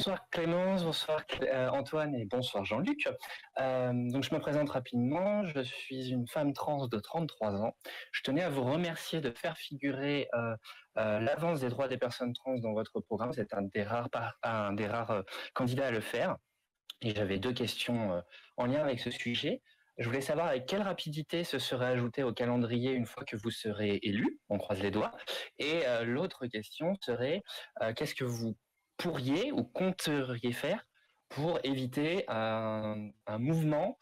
Bonsoir Clémence, bonsoir Antoine et bonsoir Jean-Luc. Donc je me présente rapidement, je suis une femme trans de 33 ans. Je tenais à vous remercier de faire figurer l'avance des droits des personnes trans dans votre programme. C'est un des rares candidats à le faire. Et j'avais deux questions en lien avec ce sujet. Je voulais savoir avec quelle rapidité ce serait ajouté au calendrier une fois que vous serez élu. On croise les doigts. Et l'autre question serait qu'est-ce que vous pourriez ou compteriez faire pour éviter un mouvement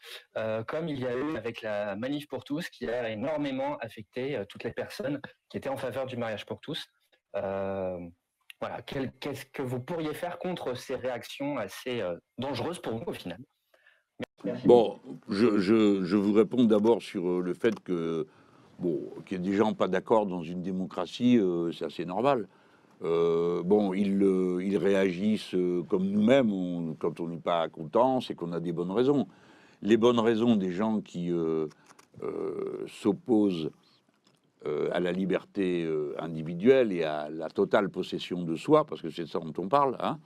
comme il y a eu avec la Manif pour tous, qui a énormément affecté toutes les personnes qui étaient en faveur du mariage pour tous. Euh, voilà, qu'est-ce que vous pourriez faire contre ces réactions assez dangereuses pour vous au final? Merci beaucoup. Bon, je vous réponds d'abord sur le fait que, bon, qu'il y ait des gens pas d'accord dans une démocratie, c'est assez normal. Bon, ils réagissent comme nous-mêmes, quand on n'est pas content, c'est qu'on a des bonnes raisons. Les bonnes raisons des gens qui s'opposent à la liberté individuelle et à la totale possession de soi, parce que c'est de ça dont on parle, hein,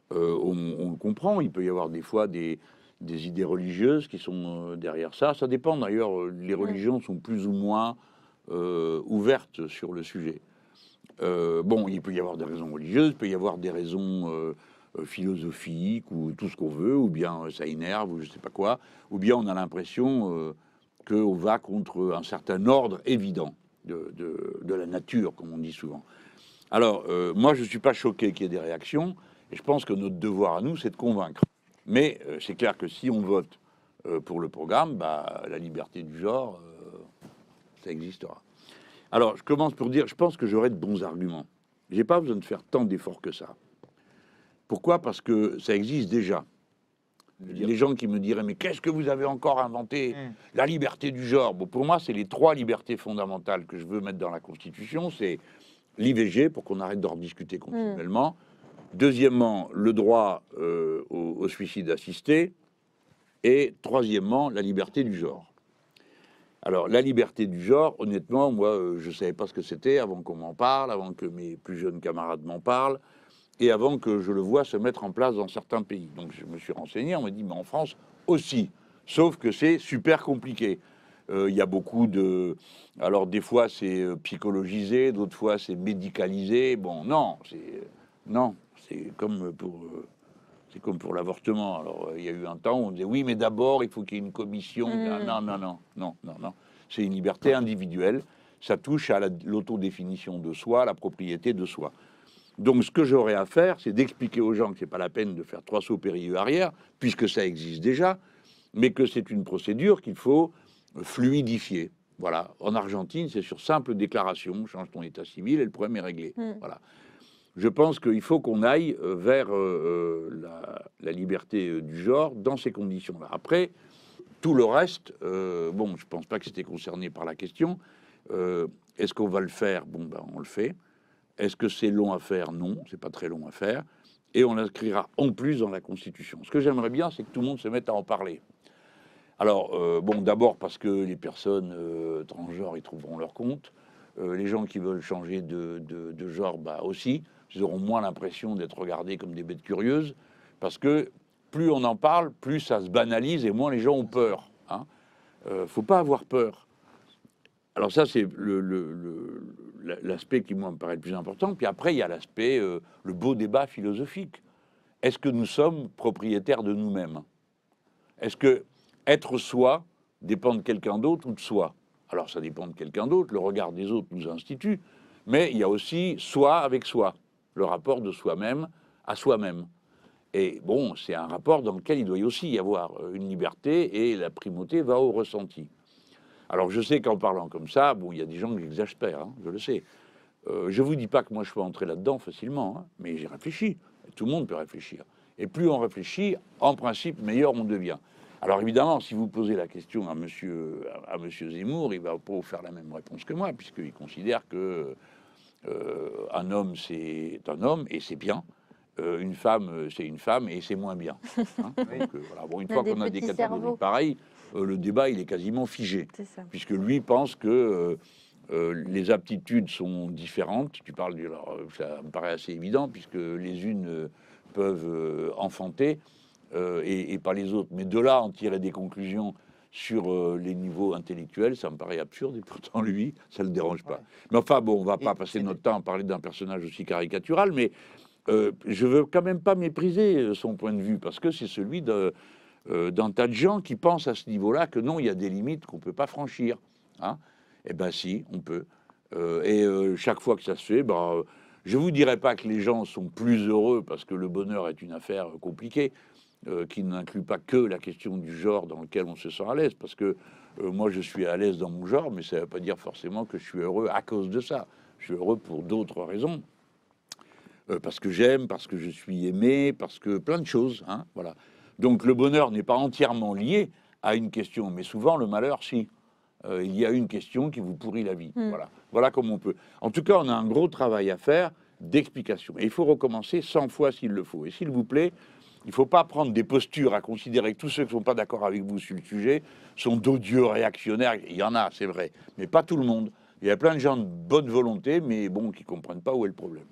on le comprend. Il peut y avoir des fois des idées religieuses qui sont derrière ça. Ça dépend d'ailleurs. Les religions sont plus ou moins ouvertes sur le sujet. Bon, il peut y avoir des raisons religieuses, il peut y avoir des raisons philosophiques ou tout ce qu'on veut, ou bien ça énerve ou je sais pas quoi, ou bien on a l'impression qu'on va contre un certain ordre évident de la nature, comme on dit souvent. Alors, moi, je ne suis pas choqué qu'il y ait des réactions, et je pense que notre devoir à nous, c'est de convaincre. Mais c'est clair que si on vote pour le programme, bah, la liberté du genre, ça existera. Alors, je commence pour dire, je pense que j'aurai de bons arguments. J'ai pas besoin de faire tant d'efforts que ça. Pourquoi? Parce que ça existe déjà. Les gens qui me diraient, mais qu'est-ce que vous avez encore inventé? La liberté du genre. Bon, pour moi, c'est les trois libertés fondamentales que je veux mettre dans la Constitution. C'est l'IVG, pour qu'on arrête d'en discuter continuellement. Deuxièmement, le droit au suicide assisté. Et troisièmement, la liberté du genre. Alors, la liberté du genre, honnêtement, moi, je ne savais pas ce que c'était avant qu'on m'en parle, avant que mes plus jeunes camarades m'en parlent, et avant que je le vois se mettre en place dans certains pays. Donc, je me suis renseigné, on m'a dit, mais en France aussi. Sauf que c'est super compliqué. Il y a beaucoup de... Alors, des fois, c'est psychologisé, d'autres fois, c'est médicalisé. Bon, non, c'est comme pour... c'est comme pour l'avortement. Alors, il y a eu un temps où on disait oui, mais d'abord, il faut qu'il y ait une commission. Non, non, non, non, non, non. C'est une liberté individuelle. Ça touche à l'autodéfinition de soi, à la propriété de soi. Donc, ce que j'aurais à faire, c'est d'expliquer aux gens que c'est pas la peine de faire trois sauts périlleux arrière, puisque ça existe déjà, mais que c'est une procédure qu'il faut fluidifier. Voilà. En Argentine, c'est sur simple déclaration, change ton état civil et le problème est réglé. Voilà. Je pense qu'il faut qu'on aille vers la liberté du genre dans ces conditions-là. Après, tout le reste, bon, je pense pas que c'était concerné par la question. Est-ce qu'on va le faire? Bon, ben, on le fait. Est-ce que c'est long à faire? Non, c'est pas très long à faire. Et on l'inscrira en plus dans la Constitution. Ce que j'aimerais bien, c'est que tout le monde se mette à en parler. Alors, bon, d'abord parce que les personnes transgenres y trouveront leur compte. Les gens qui veulent changer de genre, bah aussi, ils auront moins l'impression d'être regardés comme des bêtes curieuses, parce que plus on en parle, plus ça se banalise et moins les gens ont peur. Hein. Faut pas avoir peur. Alors ça, c'est l'aspect qui, moi, me paraît le plus important. Puis après, il y a l'aspect, le beau débat philosophique. Est-ce que nous sommes propriétaires de nous-mêmes? Est-ce que être soi dépend de quelqu'un d'autre ou de soi? Alors ça dépend de quelqu'un d'autre, le regard des autres nous institue, mais il y a aussi soi avec soi, le rapport de soi-même à soi-même. Et bon, c'est un rapport dans lequel il doit aussi y avoir une liberté et la primauté va au ressenti. Alors je sais qu'en parlant comme ça, bon, il y a des gens que j'exaspère, hein, je le sais. Je vous dis pas que moi je peux entrer là-dedans facilement, hein, mais j'ai réfléchi. Tout le monde peut réfléchir. Et plus on réfléchit, en principe, meilleur on devient. Alors évidemment, si vous posez la question à monsieur Zemmour, il va pas vous faire la même réponse que moi, puisqu'il considère que un homme c'est un homme et c'est bien, une femme c'est une femme et c'est moins bien. Hein. Donc, voilà. Bon, une fois qu'on a des catégories pareilles, le débat il est quasiment figé, puisque lui pense que les aptitudes sont différentes. Tu parles alors, ça me paraît assez évident, puisque les unes peuvent enfanter et pas les autres. Mais de là en tirer des conclusions sur les niveaux intellectuels, ça me paraît absurde, et pourtant lui, ça le dérange pas. Mais enfin bon, on va pas passer notre temps à parler d'un personnage aussi caricatural, mais je veux quand même pas mépriser son point de vue, parce que c'est celui d'un tas de gens qui pensent à ce niveau-là que non, il y a des limites qu'on peut pas franchir. Hein. Eh ben si, on peut. Chaque fois que ça se fait, je vous dirai pas que les gens sont plus heureux, parce que le bonheur est une affaire compliquée, qui n'inclut pas que la question du genre dans lequel on se sent à l'aise, parce que moi je suis à l'aise dans mon genre, mais ça ne veut pas dire forcément que je suis heureux à cause de ça. Je suis heureux pour d'autres raisons, parce que j'aime, parce que je suis aimé, parce que plein de choses, hein, voilà. Donc le bonheur n'est pas entièrement lié à une question, mais souvent le malheur, si. Il y a une question qui vous pourrit la vie. Voilà comme on peut. En tout cas, on a un gros travail à faire d'explication. Et il faut recommencer 100 fois s'il le faut. Et s'il vous plaît, il ne faut pas prendre des postures à considérer que tous ceux qui ne sont pas d'accord avec vous sur le sujet sont d'odieux réactionnaires. Il y en a, c'est vrai, mais pas tout le monde. Il y a plein de gens de bonne volonté, mais bon, qui ne comprennent pas où est le problème.